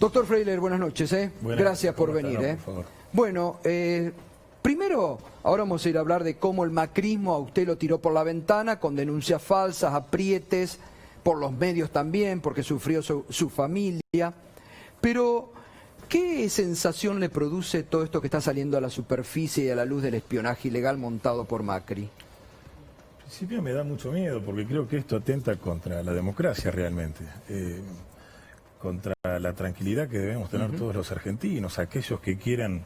Doctor Freiler, buenas noches. Gracias por venir. Por favor. Bueno, primero, ahora vamos a ir a hablar de cómo el macrismo a usted lo tiró por la ventana con denuncias falsas, aprietes, por los medios también, porque sufrió su familia. Pero, ¿qué sensación le produce todo esto que está saliendo a la superficie y a la luz del espionaje ilegal montado por Macri? En principio me da mucho miedo porque creo que esto atenta contra la democracia realmente. Contra la tranquilidad que debemos tener todos los argentinos, aquellos que quieran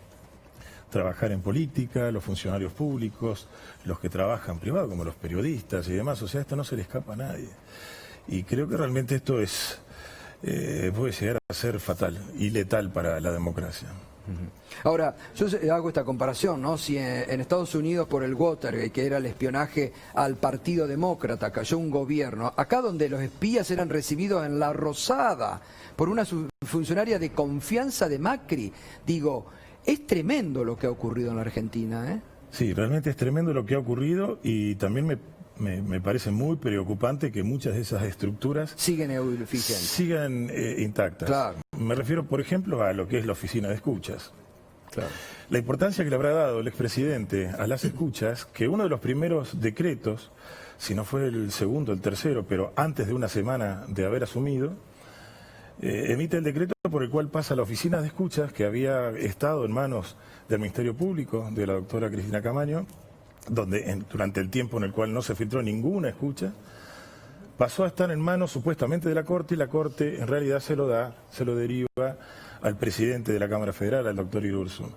trabajar en política, los funcionarios públicos, los que trabajan privado, como los periodistas y demás. O sea, esto no se le escapa a nadie. Y creo que realmente esto puede llegar a ser fatal y letal para la democracia. Ahora, yo hago esta comparación, ¿no? Si en Estados Unidos por el Watergate, que era el espionaje al Partido Demócrata, cayó un gobierno, acá donde los espías eran recibidos en La Rosada por una funcionaria de confianza de Macri, digo, es tremendo lo que ha ocurrido en la Argentina, ¿eh? Sí, realmente es tremendo lo que ha ocurrido y también me parece muy preocupante que muchas de esas estructuras siguen eficientes, sigan intactas. Claro. Me refiero, por ejemplo, a lo que es la oficina de escuchas. Claro. La importancia que le habrá dado el expresidente a las escuchas, que uno de los primeros decretos, si no fue el segundo, el tercero, pero antes de una semana de haber asumido, emite el decreto por el cual pasa la oficina de escuchas, que había estado en manos del Ministerio Público, de la doctora Cristina Camaño, donde durante el tiempo en el cual no se filtró ninguna escucha, pasó a estar en manos supuestamente de la Corte, y la Corte en realidad se lo deriva al presidente de la Cámara Federal, al doctor Irursun.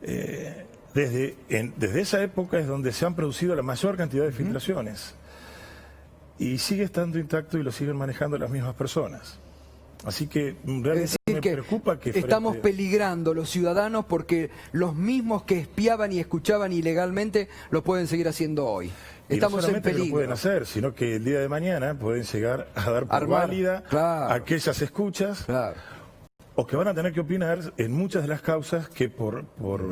Desde esa época es donde se han producido la mayor cantidad de filtraciones. Y sigue estando intacto y lo siguen manejando las mismas personas. Así que realmente me preocupa que estamos peligrando los ciudadanos porque los mismos que espiaban y escuchaban ilegalmente lo pueden seguir haciendo hoy. Estamos en peligro. No lo pueden hacer, sino que el día de mañana pueden llegar a dar por válida aquellas escuchas, o que van a tener que opinar en muchas de las causas que por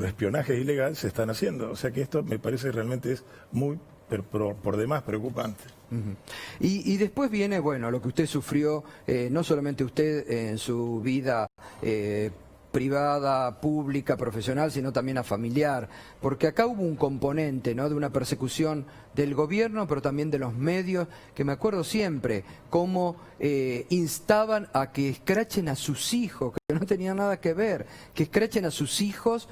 espionaje ilegal se están haciendo. O sea que esto me parece realmente es muy, pero por demás preocupante. Y después viene, bueno, lo que usted sufrió, no solamente usted en su vida privada, pública, profesional, sino también a familiar, porque acá hubo un componente, ¿no?, de una persecución del gobierno, pero también de los medios, que me acuerdo siempre, cómo instaban a que escrachen a sus hijos, que no tenían nada que ver, que escrachen a sus hijos,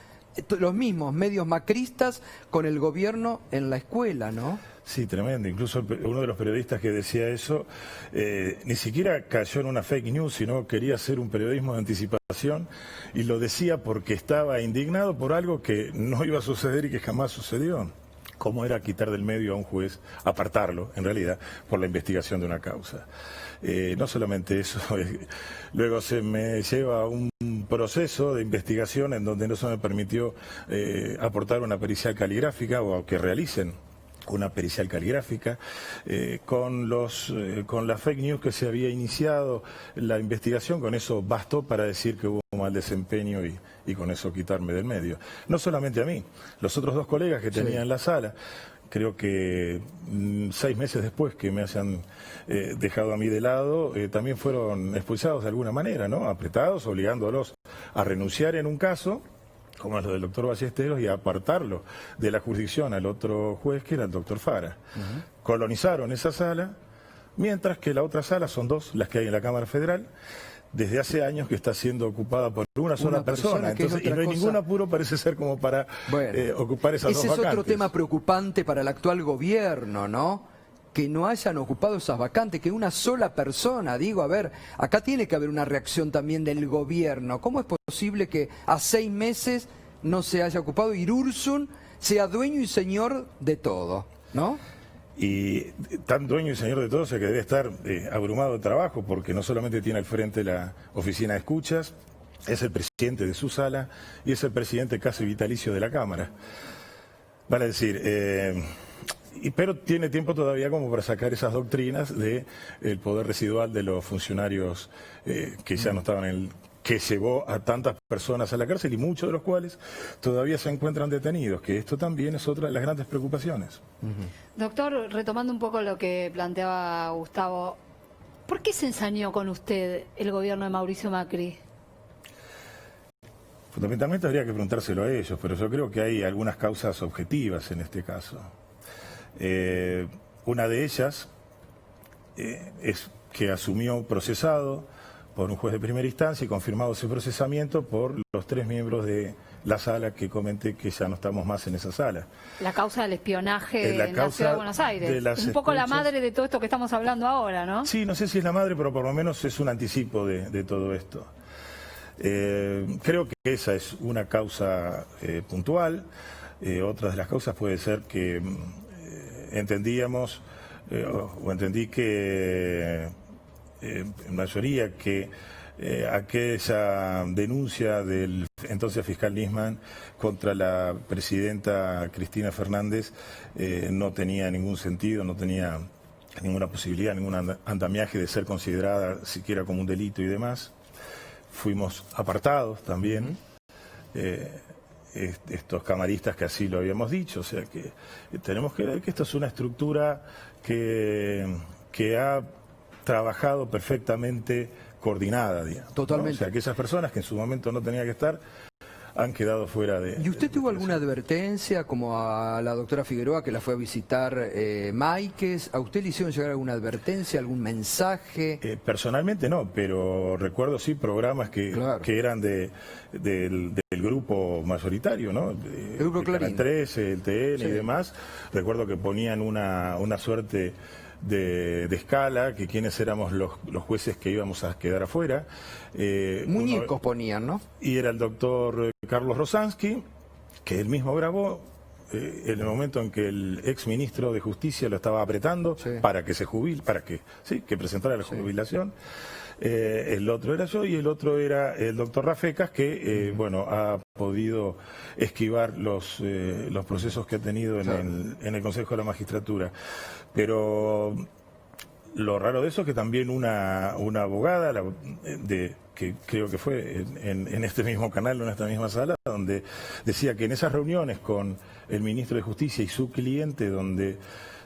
los mismos medios macristas con el gobierno en la escuela, ¿no? Sí, tremendo. Incluso uno de los periodistas que decía eso, ni siquiera cayó en una fake news, sino quería hacer un periodismo de anticipación, y lo decía porque estaba indignado por algo que no iba a suceder y que jamás sucedió. Cómo era quitar del medio a un juez, apartarlo, en realidad, por la investigación de una causa. No solamente eso, luego se me lleva a un proceso de investigación en donde no se me permitió aportar una pericial caligráfica, o que realicen una pericial caligráfica, con la fake news que se había iniciado la investigación. Con eso bastó para decir que hubo un mal desempeño y con eso quitarme del medio. No solamente a mí, los otros dos colegas que tenía en la sala, creo que 6 meses después que me hayan dejado a mí de lado, también fueron expulsados de alguna manera, ¿no? Apretados, obligándolos a renunciar en un caso, como es lo del doctor Ballesteros, y a apartarlo de la jurisdicción al otro juez, que era el doctor Fara. Colonizaron esa sala, mientras que la otra sala, son dos las que hay en la Cámara Federal, desde hace años que está siendo ocupada por una sola persona. Entonces, y no hay ningún apuro, parece ser, como para ocupar esas dos vacantes. Ese es otro tema preocupante para el actual gobierno, ¿no? Que no hayan ocupado esas vacantes, que una sola persona, digo, a ver, acá tiene que haber una reacción también del gobierno. ¿Cómo es posible que a 6 meses no se haya ocupado Irursun, sea dueño y señor de todo, ¿no? Y tan dueño y señor de todo, o sea que debe estar abrumado de trabajo, porque no solamente tiene al frente la oficina de escuchas, es el presidente de su sala y es el presidente casi vitalicio de la Cámara. Vale decir, pero tiene tiempo todavía como para sacar esas doctrinas del poder residual de los funcionarios que ya no estaban en que llevó a tantas personas a la cárcel, y muchos de los cuales todavía se encuentran detenidos, que esto también es otra de las grandes preocupaciones. Doctor, retomando un poco lo que planteaba Gustavo, ¿por qué se ensañó con usted el gobierno de Mauricio Macri? Fundamentalmente habría que preguntárselo a ellos, pero yo creo que hay algunas causas objetivas en este caso. Una de ellas es que asumió procesado por un juez de primera instancia y confirmado ese procesamiento por los 3 miembros de la sala que comenté que ya no estamos más en esa sala. La causa del espionaje en la ciudad de Buenos Aires. Es un poco la madre de todo esto que estamos hablando ahora, ¿no? Sí, no sé si es la madre, pero por lo menos es un anticipo de todo esto. Creo que esa es una causa puntual. Otra de las causas puede ser que entendíamos, o entendí que en mayoría que aquella denuncia del entonces fiscal Nisman contra la presidenta Cristina Fernández no tenía ningún sentido, no tenía ninguna posibilidad, ningún andamiaje de ser considerada siquiera como un delito y demás. Fuimos apartados también, estos camaristas que así lo habíamos dicho, o sea que tenemos que ver que esto es una estructura que ha trabajado perfectamente coordinada, digamos, totalmente. ¿no? O sea, que esas personas que en su momento no tenían que estar han quedado fuera de... ¿Y usted tuvo alguna advertencia, como a la doctora Figueroa que la fue a visitar Máiquez? ¿A usted le hicieron llegar alguna advertencia, algún mensaje? Personalmente no, pero recuerdo sí programas que eran del grupo mayoritario, ¿no? El grupo Clarín. Canal 13, el TN y demás. Recuerdo que ponían una suerte de escala, que quiénes éramos los jueces que íbamos a quedar afuera. Muñecos ponían, ¿no? Y era el doctor Carlos Rosansky, que él mismo grabó en el momento en que el ex ministro de Justicia lo estaba apretando para que se jubile, que presentara la jubilación. El otro era yo y el otro era el doctor Rafecas, que bueno, ha podido esquivar los procesos que ha tenido en el Consejo de la Magistratura. Pero lo raro de eso es que también una abogada que creo que fue en este mismo canal, en esta misma sala, donde decía que en esas reuniones con el ministro de Justicia y su cliente, donde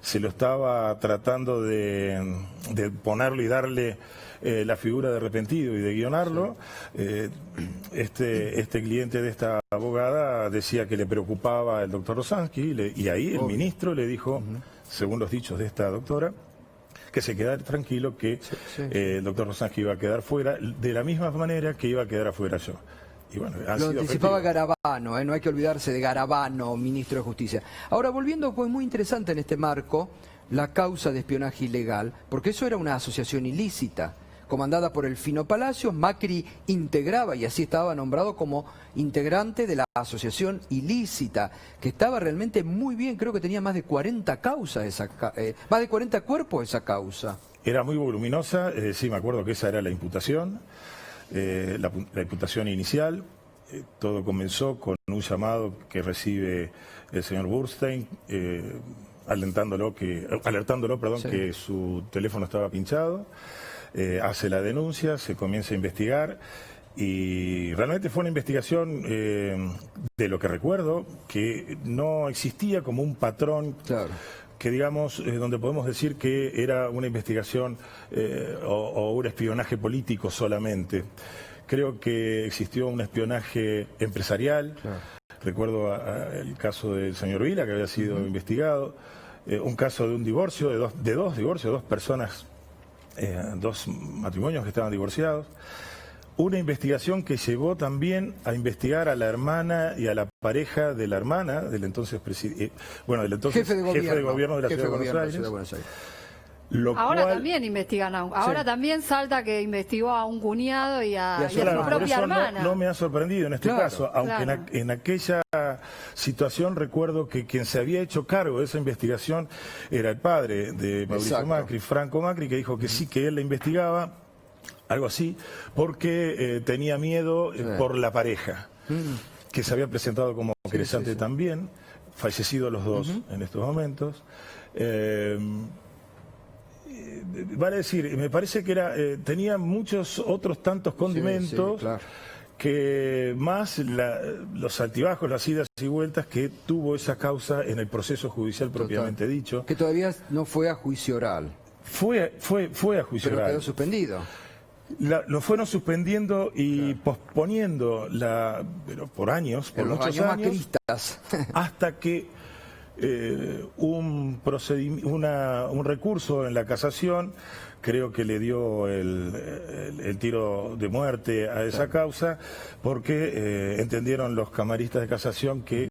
se lo estaba tratando de ponerlo y darle la figura de arrepentido y de guionarlo, este cliente de esta abogada decía que le preocupaba el doctor Rosansky y ahí el ministro le dijo, según los dichos de esta doctora, que se quedara tranquilo, que el doctor Rosansky iba a quedar fuera de la misma manera que iba a quedar afuera yo. Y bueno, lo anticipaba Garabano, no hay que olvidarse de Garabano, ministro de Justicia. Ahora, volviendo, pues muy interesante en este marco, la causa de espionaje ilegal, porque eso era una asociación ilícita, comandada por el Fino Palacios. Macri integraba, y así estaba nombrado como integrante de la asociación ilícita, que estaba realmente muy bien, creo que tenía más de 40 causas, más de 40 cuerpos esa causa. Era muy voluminosa, sí, me acuerdo que esa era la imputación. La imputación inicial, todo comenzó con un llamado que recibe el señor Burstein, alertándolo que su teléfono estaba pinchado, hace la denuncia, se comienza a investigar y realmente fue una investigación, de lo que recuerdo, que no existía como un patrón. Que digamos, donde podemos decir que era una investigación o un espionaje político solamente. Creo que existió un espionaje empresarial. Recuerdo el caso del señor Vila, que había sido investigado, un caso de un divorcio, de dos divorcios, dos personas, dos matrimonios que estaban divorciados. Una investigación que llevó también a investigar a la hermana y a la pareja de la hermana del entonces jefe de gobierno de la ciudad de Buenos Aires. Ahora también investigan, ahora también salta que investigó a un cuñado y a su propia hermana. No me ha sorprendido en este caso, aunque en aquella situación recuerdo que quien se había hecho cargo de esa investigación era el padre de Mauricio Macri, Franco Macri, que dijo que sí, que él la investigaba. Algo así, porque tenía miedo por la pareja, que se había presentado como querellante también, fallecidos los dos en estos momentos. Vale decir, me parece que tenía muchos otros tantos condimentos que más los altibajos, las idas y vueltas que tuvo esa causa en el proceso judicial propiamente dicho. Que todavía no fue a juicio oral. Fue a juicio oral. Pero quedó suspendido. Lo fueron suspendiendo y posponiendo pero por años, por los muchos años años, macristas. hasta que un recurso en la casación creo que le dio el tiro de muerte a esa causa, porque entendieron los camaristas de casación que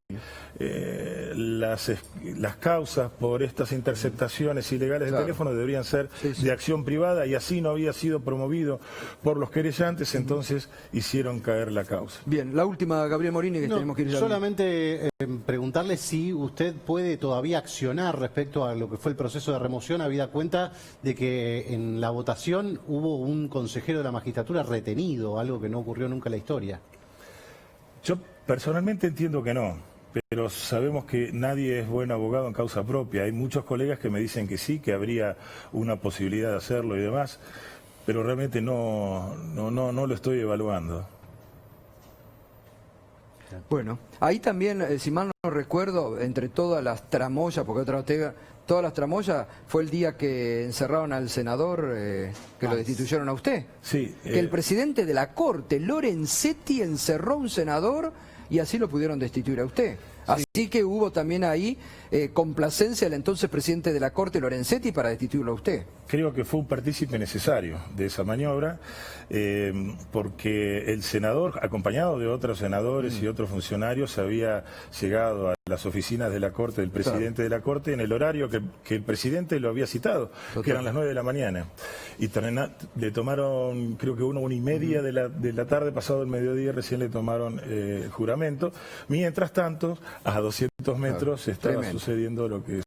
las causas por estas interceptaciones ilegales de teléfono deberían ser de acción privada, y así no había sido promovido por los querellantes, entonces hicieron caer la causa. Bien, la última, Gabriel Morini, que tenemos que ir ya. Solamente preguntarle si usted puede todavía accionar respecto a lo que fue el proceso de remoción, habida cuenta de que en la votación hubo un consejero de la magistratura retenido, algo que no ocurrió nunca en la historia. Yo personalmente entiendo que no, pero sabemos que nadie es buen abogado en causa propia. Hay muchos colegas que me dicen que sí, que habría una posibilidad de hacerlo y demás, pero realmente no lo estoy evaluando. Bueno, ahí también, si mal no recuerdo, entre todas las tramoyas, porque todas las tramoyas, fue el día que encerraron al senador, que lo destituyeron a usted. Sí. Que el presidente de la Corte, Lorenzetti, encerró a un senador y así lo pudieron destituir a usted. Así que hubo también ahí complacencia del entonces presidente de la Corte, Lorenzetti, para destituirlo a usted. Creo que fue un partícipe necesario de esa maniobra, porque el senador, acompañado de otros senadores y otros funcionarios, había llegado a las oficinas de la Corte, del presidente de la Corte, en el horario que el presidente lo había citado, que eran las 9 de la mañana. Y le tomaron, creo que 1:30 de la tarde, pasado el mediodía, recién le tomaron el juramento. Mientras tanto, a 200 metros estaba sucediendo lo que